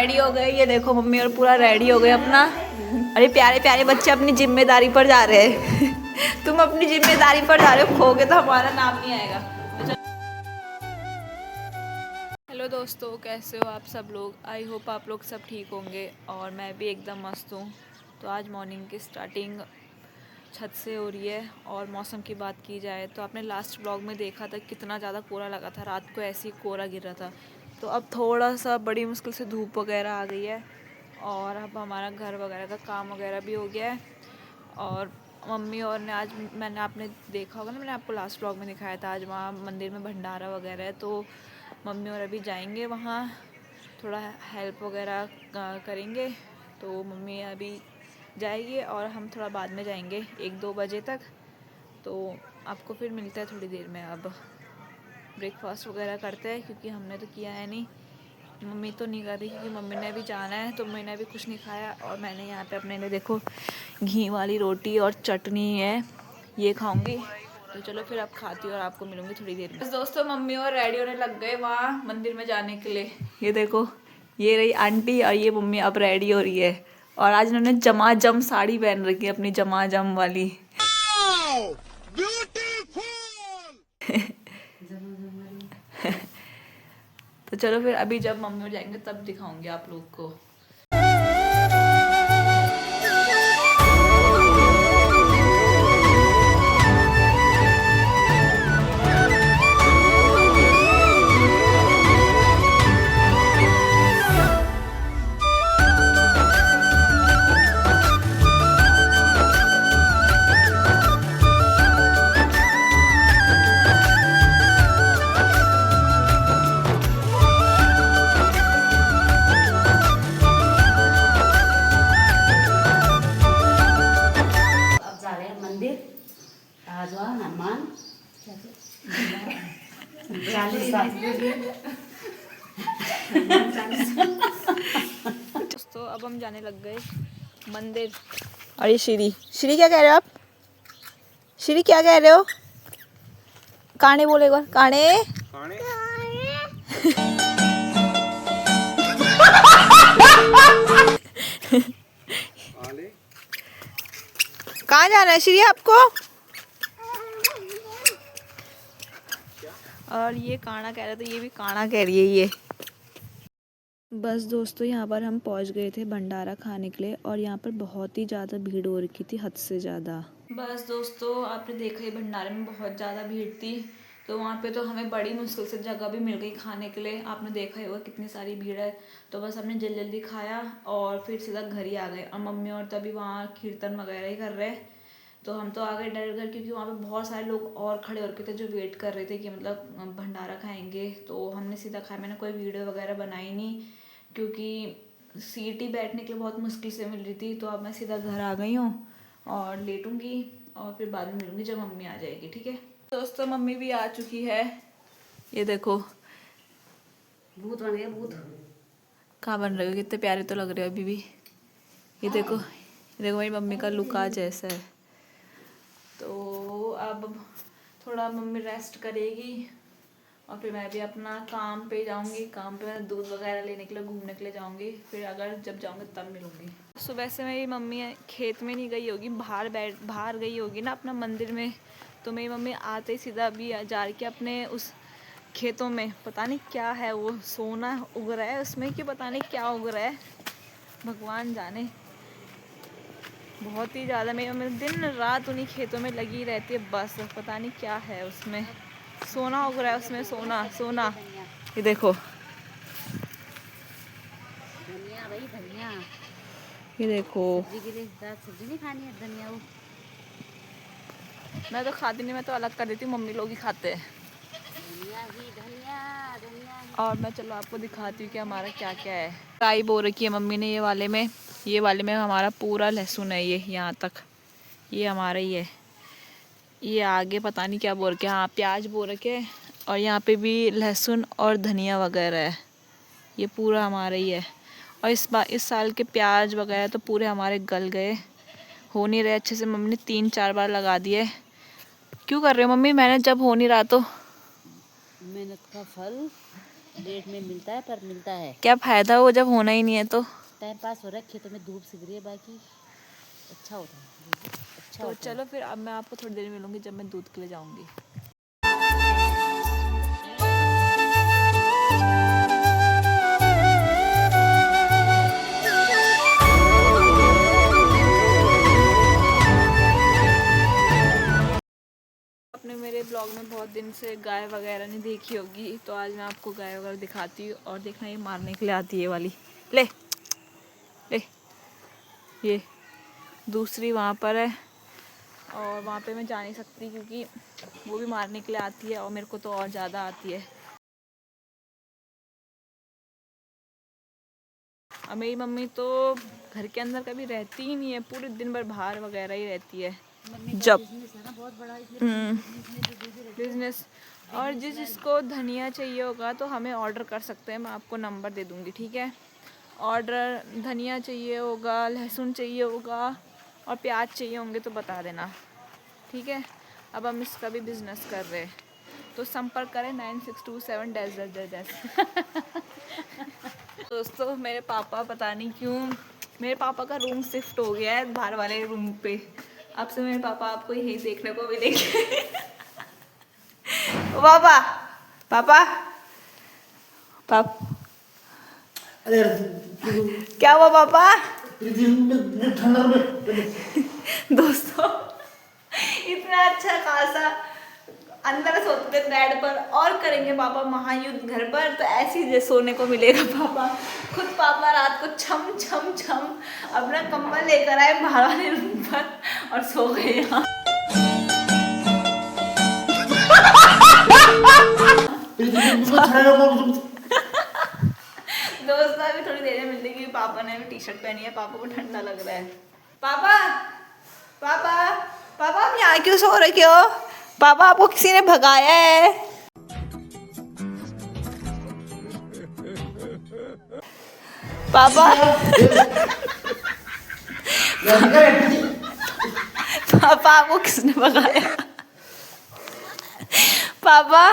Ready हो गए, ये देखो मम्मी और पूरा रेडी हो गए अपना। अरे प्यारे प्यारे बच्चे अपनी जिम्मेदारी पर जा रहे हैं। तुम अपनी जिम्मेदारी पर जा रहे हो, खोगे तो हमारा नाम नहीं आएगा। हेलो दोस्तों, कैसे हो आप सब लोग? आई होप आप लोग सब ठीक होंगे और मैं भी एकदम मस्त हूँ। तो आज मॉर्निंग की स्टार्टिंग छत से हो रही है। और मौसम की बात की जाए तो आपने लास्ट ब्लॉग में देखा था कितना ज़्यादा कोहरा लगा था, रात को ऐसे ही कोहरा गिर रहा था। तो अब थोड़ा सा बड़ी मुश्किल से धूप वगैरह आ गई है और अब हमारा घर वगैरह का काम वगैरह भी हो गया है। और मम्मी और ने आज, मैंने आपने देखा होगा ना, मैंने आपको लास्ट ब्लॉग में दिखाया था, आज वहाँ मंदिर में भंडारा वगैरह है। तो मम्मी और अभी जाएंगे वहाँ, थोड़ा हेल्प वगैरह करेंगे। तो मम्मी अभी जाएगी और हम थोड़ा बाद में जाएंगे 1-2 बजे तक। तो आपको फिर मिलता है थोड़ी देर में। अब ब्रेकफास्ट वगैरह करते हैं क्योंकि हमने तो किया है नहीं, मम्मी तो नहीं कर रही क्योंकि मम्मी ने भी जाना है। तो मैंने अभी कुछ नहीं खाया और मैंने यहाँ पे अपने लिए देखो घी वाली रोटी और चटनी है, ये खाऊंगी। तो चलो फिर अब खाती हूँ और आपको मिलूंगी थोड़ी देर में। बस दोस्तों, मम्मी और रेडी होने लग गए वहाँ मंदिर में जाने के लिए। ये देखो, ये रही आंटी और ये मम्मी अब रेडी हो रही है। और आज इन्होंने जमाजम साड़ी पहन रखी है, अपनी जमाजम वाली। तो चलो फिर अभी जब मम्मी और जाएंगे तब दिखाऊंगी आप लोग को। दोस्तों अब हम जाने लग गए मंदिर। और ये श्री क्या कह रहे हो आप? श्री क्या कह रहे हो? काने बोले एक बार, काने काने। कहाँ जाना है श्री आपको? और ये काना कह रहा था, ये भी काना कह रही है ये। बस दोस्तों, यहाँ पर हम पहुँच गए थे भंडारा खाने के लिए और यहाँ पर बहुत ही ज़्यादा भीड़ हो रखी थी, हद से ज़्यादा। बस दोस्तों, आपने देखा ही भंडारे में बहुत ज़्यादा भीड़ थी। तो वहाँ पे तो हमें बड़ी मुश्किल से जगह भी मिल गई खाने के लिए। आपने देखा ही होगा कितनी सारी भीड़ है। तो बस हमने जल्दी जल्दी खाया और फिर सीधा घर ही आ गए। और मम्मी और तभी वहाँ कीर्तन वगैरह ही कर रहे। तो हम तो आ गए डर कर, क्योंकि वहाँ पे बहुत सारे लोग और खड़े हो रखे थे जो वेट कर रहे थे कि मतलब भंडारा खाएंगे। तो हमने सीधा खाया, मैंने कोई वीडियो वगैरह बनाई नहीं क्योंकि सीट ही बैठने के लिए बहुत मुश्किल से मिल रही थी। तो अब मैं सीधा घर आ गई हूँ और लेटूंगी और फिर बाद में मिलूंगी जब मम्मी आ जाएगी, ठीक है दोस्तों। मम्मी भी आ चुकी है, ये देखो। भूत बन गया, भूत कहाँ बन रहे हो? कितने प्यारे तो लग रहे हो अभी भी। ये देखो, ये देखो मेरी मम्मी का लुक आज ऐसा है। तो अब थोड़ा मम्मी रेस्ट करेगी और फिर मैं भी अपना काम पे जाऊंगी। काम पे मैं दूध वगैरह लेने के लिए, घूमने के लिए जाऊंगी। फिर अगर जब जाऊंगी तब मिलूंगी। सुबह से मेरी मम्मी खेत में नहीं गई होगी, बाहर गई होगी ना अपना मंदिर में। तो मेरी मम्मी आते ही सीधा अभी जा के अपने उस खेतों में, पता नहीं क्या है वो, सोना उग रहा है उसमें कि पता नहीं क्या उग रहा है, भगवान जाने। बहुत ही ज़्यादा मेरी मम्मी दिन रात उन्हीं खेतों में लगी रहती है, बस पता नहीं क्या है उसमें, सोना उग रहा है उसमें, सोना सोना। ये देखो, धनिया भाई, धनिया। ये देखो। सब्जी नहीं खानी है धनिया वो। मैं तो खाती नहीं, मैं तो अलग कर देती हूँ, मम्मी लोग ही खाते हैं। धनिया ही धनिया, धनिया ही। और मैं चलो आपको दिखाती हूँ कि हमारा क्या क्या है। राई बो रखी है मम्मी ने, ये वाले में हमारा पूरा लहसुन है, ये यहाँ तक, ये हमारा ही है। ये आगे पता नहीं क्या बो रखे, हाँ प्याज बो रखे। और यहाँ पे भी लहसुन और धनिया वगैरह है, ये पूरा हमारा ही है। और इस साल के प्याज वगैरह तो पूरे हमारे गल गए, हो नहीं रहे अच्छे से। मम्मी ने 3-4 बार लगा दिए। क्यों कर रहे हो मम्मी? मैंने जब हो नहीं रहा तो। मेहनत का फल रेट में मिलता है पर मिलता है। क्या फायदा वो जब होना ही नहीं है तो। टाइम पास हो रहा है, खेतों में धूप सिक रही है, बाकी अच्छा होता है, अच्छा तो होता है। चलो फिर अब मैं आपको थोड़ी देर में मिलूंगी जब मैं दूध के लिए जाऊंगी। आपने मेरे ब्लॉग में बहुत दिन से गाय वगैरह नहीं देखी होगी, तो आज मैं आपको गाय वगैरह दिखाती हूँ। और देखना ये मारने के लिए आती है ये वाली। ले ले, ये दूसरी वहाँ पर है और वहाँ पे मैं जा नहीं सकती क्योंकि वो भी मारने के लिए आती है और मेरे को तो और ज़्यादा आती है। और मेरी मम्मी तो घर के अंदर कभी रहती ही नहीं है, पूरे दिन भर बाहर वगैरह ही रहती है। जब बिजनेस है ना बहुत बड़ा, इसलिए बिजनेस। और जिसको धनिया चाहिए होगा तो हमें ऑर्डर कर सकते हैं, मैं आपको नंबर दे दूँगी, ठीक है। ऑर्डर धनिया चाहिए होगा, लहसुन चाहिए होगा और प्याज चाहिए होंगे तो बता देना, ठीक है। अब हम इसका भी बिजनेस कर रहे हैं, तो संपर्क करें 9627 दोस्तों मेरे पापा पता नहीं क्यों, मेरे पापा का रूम शिफ्ट हो गया है बाहर वाले रूम पे। अब से मेरे पापा आपको यही देखने को मिलेंगे। ओ पापा, पापा, पाप, अरे क्या हुआ पापा? ठंडा में दोस्तों इतना अच्छा खासा अंदर सोते थे बेड पर और करेंगे पापा महायुद्ध घर पर, तो ऐसे ही सोने को मिलेगा पापा। खुद पापा रात को छम छम छम अपना कंबल लेकर आए बाहर वाले रूम पर और सो गए यहाँ। दोस्तों अभी थोड़ी देर में मिलती क्योंकि पापा ने भी टी शर्ट पहनी है, पापा को ठंडा लग रहा है। पापा, पापा, पापा आप यहाँ क्यों सो रहे हो? पापा आपको किसी ने भगाया है? पापा, पापा आपको किसने भगाया? पापा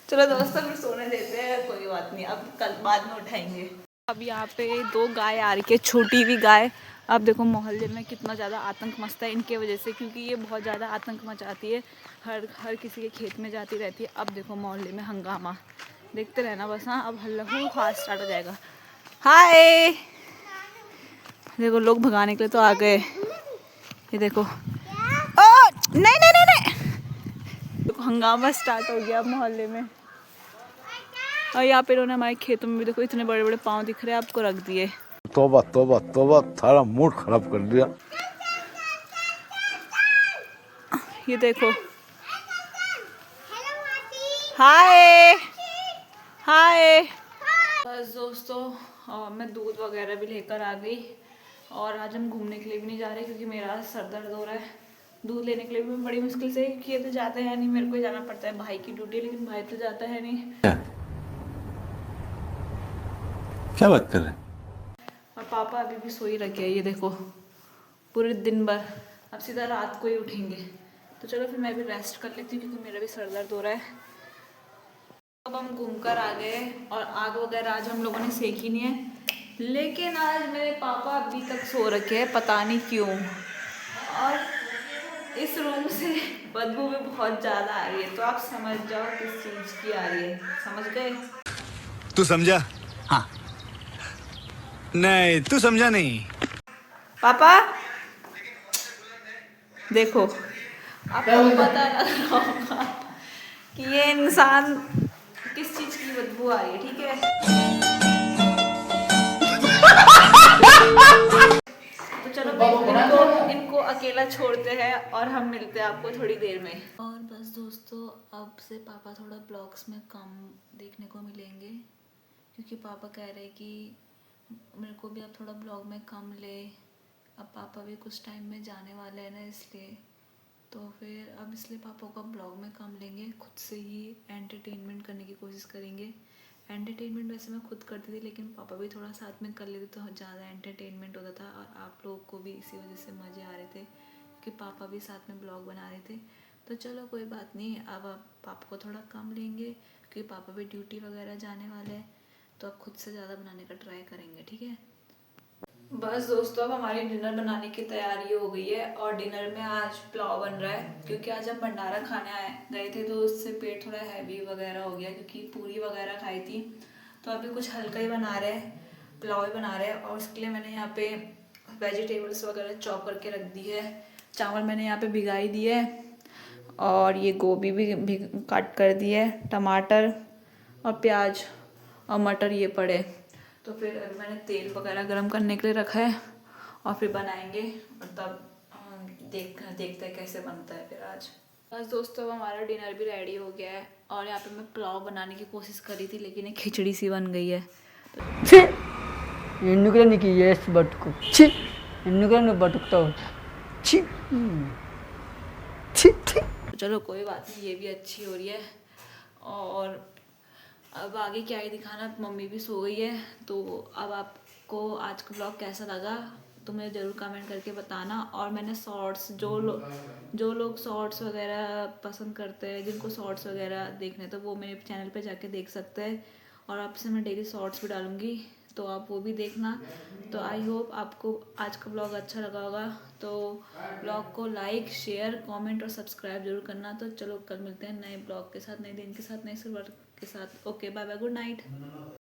चलो दोस्तों फिर सोने देते हैं, कोई बात नहीं, अब कल बाद में उठाएंगे। अब यहाँ पे दो गाय आ रही है, छोटी भी गाय। अब देखो मोहल्ले में कितना ज़्यादा आतंक मचता है इनके वजह से, क्योंकि ये बहुत ज़्यादा आतंक मचाती है, हर किसी के खेत में जाती रहती है। अब देखो मोहल्ले में हंगामा, देखते रहना बस। हाँ अब हल्ला खास स्टार्ट हो जाएगा। हाय देखो लोग भगाने के लिए तो आ गए, ये देखो। ओ नहीं नहीं नहीं नहीं, देखो हंगामा स्टार्ट हो गया मोहल्ले में। और यहाँ पे इन्होंने हमारे खेतों में भी देखो इतने बड़े बड़े पाँव दिख रहे हैं आपको, रख दिए। तौबा तौबा तौबा, थारा मूड खराब कर दिया। ये देखो, हाय हाय। बस दोस्तों मैं दूध वगैरह भी लेकर आ गई और आज हम घूमने के लिए भी नहीं जा रहे क्योंकि मेरा सर दर्द हो रहा है। दूध लेने के लिए भी बड़ी मुश्किल से, क्योंकि ये तो जाते हैं नहीं, मेरे को ही जाना पड़ता है, भाई की ड्यूटी, लेकिन भाई तो जाता है नहीं। क्या बात कर रहे हैं? और पापा अभी भी सो ही रखे हैं, ये देखो पूरे दिन भर, अब सीधा रात को ही उठेंगे। तो चलो फिर मैं भी रेस्ट कर लेती हूँ क्योंकि मेरा भी सर दर्द हो रहा है। अब हम घूम कर आ गए और आग वगैरह आज हम लोगों ने सेकी नहीं है, लेकिन आज मेरे पापा अभी तक सो रखे हैं, पता नहीं क्यों। और इस रूम से बदबू भी बहुत ज़्यादा आ रही है, तो आप समझ जाओ किस चीज़ की आ रही है, समझ गए? तू समझा? हाँ। नहीं तू समझा नहीं। पापा देखो आपको पता लग रहा होगा कि ये इंसान किस चीज की बदबू आ रही है, ठीक है। तो चलो इनको अकेला छोड़ते हैं और हम मिलते हैं आपको थोड़ी देर में। और बस दोस्तों अब से पापा थोड़ा ब्लॉग्स में कम देखने को मिलेंगे क्योंकि पापा कह रहे कि मेरे को भी अब थोड़ा ब्लॉग में कम ले। अब पापा भी कुछ टाइम में जाने वाले हैं ना, इसलिए तो फिर अब इसलिए पापा को ब्लॉग में कम लेंगे, खुद से ही एंटरटेनमेंट करने की कोशिश करेंगे। एंटरटेनमेंट वैसे मैं खुद करती थी, लेकिन पापा भी थोड़ा साथ में कर लेते तो ज़्यादा एंटरटेनमेंट होता था और आप लोगों को भी इसी वजह से मज़े आ रहे थे क्योंकि पापा भी साथ में ब्लॉग बना रहे थे। तो चलो कोई बात नहीं, अब पापा को थोड़ा कम लेंगे क्योंकि पापा भी ड्यूटी वगैरह जाने वाले हैं, तो अब खुद से ज़्यादा बनाने का ट्राई करेंगे, ठीक है। बस दोस्तों, अब हमारी डिनर बनाने की तैयारी हो गई है और डिनर में आज पुलाव बन रहा है क्योंकि आज हम भंडारा खाने गए थे, तो उससे पेट थोड़ा हैवी वगैरह हो गया क्योंकि पूरी वगैरह खाई थी। तो अभी कुछ हल्का ही बना रहे हैं, पुलाव ही बना रहे हैं। और उसके लिए मैंने यहाँ पे वेजिटेबल्स वगैरह चॉप करके रख दी है। चावल मैंने यहाँ पे भिगाई दिए है और ये गोभी भी काट कर दी है, टमाटर और प्याज और मटर ये पड़े। तो फिर अभी मैंने तेल वगैरह गरम करने के लिए रखा है और फिर बनाएंगे और तब देखते हैं कैसे बनता है फिर आज। बस दोस्तों, अब हमारा डिनर भी रेडी हो गया है और यहाँ पे मैं पुलाव बनाने की कोशिश करी थी लेकिन एक खिचड़ी सी बन गई है। ఎందుకురా నీకు ఏసి బతుకు చి ఎందుకురా నువ్వు బతుకుతావు చి చి చి चलो कोई बात नहीं, ये भी अच्छी हो रही है। और अब आगे क्या ही दिखाना, मम्मी भी सो गई है। तो अब आपको आज का ब्लॉग कैसा लगा तो मुझे ज़रूर कमेंट करके बताना। और मैंने शॉर्ट्स जो लोग शॉर्ट्स वगैरह पसंद करते हैं, जिनको शॉर्ट्स वगैरह देखने तो वो मेरे चैनल पे जाके देख सकते हैं। और आपसे मैं डेली शॉर्ट्स भी डालूँगी तो आप वो भी देखना। तो आई होप आपको आज का ब्लॉग अच्छा लगा होगा। तो ब्लॉग को लाइक, शेयर, कमेंट और सब्सक्राइब जरूर करना। तो चलो कल मिलते हैं नए ब्लॉग के साथ, नए दिन के साथ, नए शुरुआत के साथ। Okay, bye bye, good night.